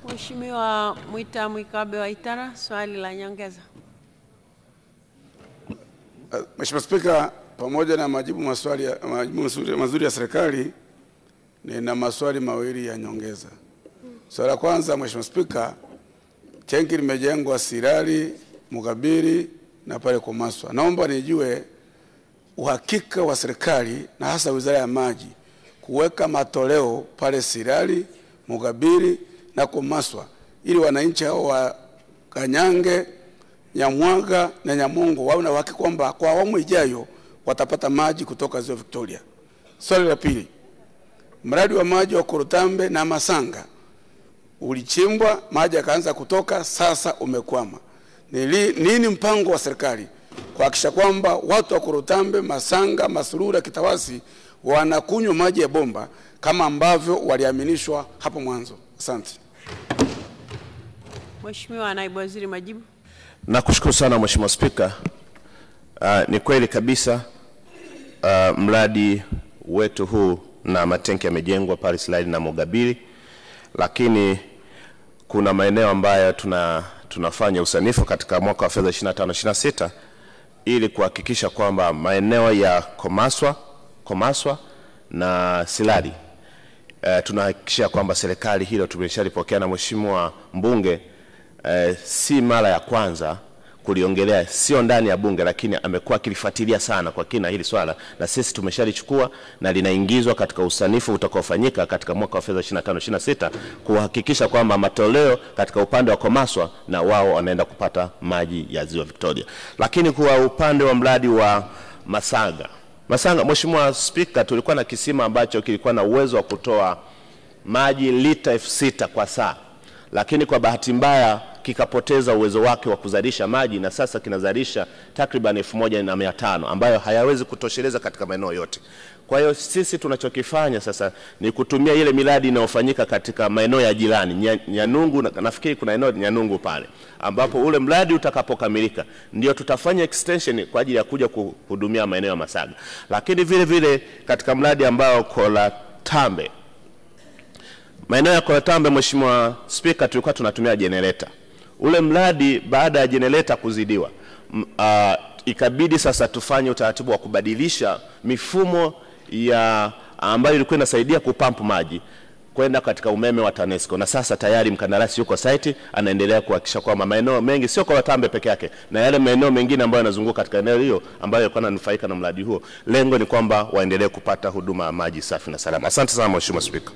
Mheshimiwa Mwita Mwikabe wa Itara, swali la nyongeza. Mheshimiwa Spika, pamoja na majibu mazuri ya serikali, nina maswali mawili ya nyongeza. Swali la kwanza, Mheshimiwa Spika, tenki limejengwa Sirari, Mugabiri na pale Komaswa. Naomba nijue uhakika wa serikali na hasa Wizara ya Maji kuweka matoleo pale Sirari, Mugabiri na Komaswa ili wananchi hao wa Kanyange, Nyamwaga na Nyamongo wawe na uhakika kwamba kwa awamu ijayo watapata maji kutoka Ziwa Victoria. Swali la pili, mradi wa maji wa Korotambe na Masanga ulichimbwa, maji yakaanza kutoka, sasa umekwama. Nini mpango wa serikali kuhakikisha kwamba watu wa Korotambe, Masanga, Masurura, Kitawasi wanakunywa maji ya bomba kama ambavyo waliaminishwa hapo mwanzo? Asante. Mheshimiwa Naibu Waziri, majibu. Nakushukuru sana Mheshimiwa Spika. Ni kweli kabisa mradi wetu huu na matenki yamejengwa pale Sirari na Mugabiri, lakini kuna maeneo ambayo tunafanya usanifu katika mwaka wa fedha 25-26 ili kuhakikisha kwamba maeneo ya Komaswa na Sirari tunahakikisha kwamba serikali hilo tumeshalipokea na Mheshimiwa mbunge si mara ya kwanza kuliongelea, sio ndani ya bunge, lakini amekuwa akilifuatilia sana kwa kina hili swala, na sisi tumeshalichukua na linaingizwa katika usanifu utakaofanyika katika mwaka wa fedha 25-26 kuhakikisha kwamba matoleo katika upande wa Komaswa na wao wanaenda kupata maji ya Ziwa Victoria. Lakini kwa upande wa mradi wa Masanga, Mheshimiwa Spika, tulikuwa na kisima ambacho kilikuwa na uwezo wa kutoa maji lita 6,000 kwa saa, lakini kwa bahati mbaya kikapoteza uwezo wake wa kuzalisha maji na sasa kinazalisha takriban 1,500 ambayo hayawezi kutosheleza katika maeneo yote. Kwa hiyo sisi tunachokifanya sasa ni kutumia ile miradi inayofanyika katika maeneo ya jirani, Nyanungu, nafikiri kuna eneo Nyanungu pale ambapo ule mradi utakapokamilika ndio tutafanya extension kwa ajili ya kuja kuhudumia maeneo ya Masaga. Lakini vile vile katika mradi ambao Korotambe, maeneo ya Korotambe, Mheshimiwa Spika, tulikuwa tunatumia generator. Ule mradi baada ya generator kuzidiwa, ikabidi sasa tufanye utaratibu wa kubadilisha mifumo ya ambayo ilikuwa inasaidia kupampu maji kwenda katika umeme wa TANESCO, na sasa tayari mkandarasi yuko site anaendelea kuhakikisha kwamba maeneo mengi, sio Korotambe peke yake, na yale maeneo mengine ambayo yanazunguka katika eneo hilo ambayo yalikuwa yananufaika na mradi huo, lengo ni kwamba waendelee kupata huduma ya maji safi na salama. Asante sana Mheshimiwa Spika.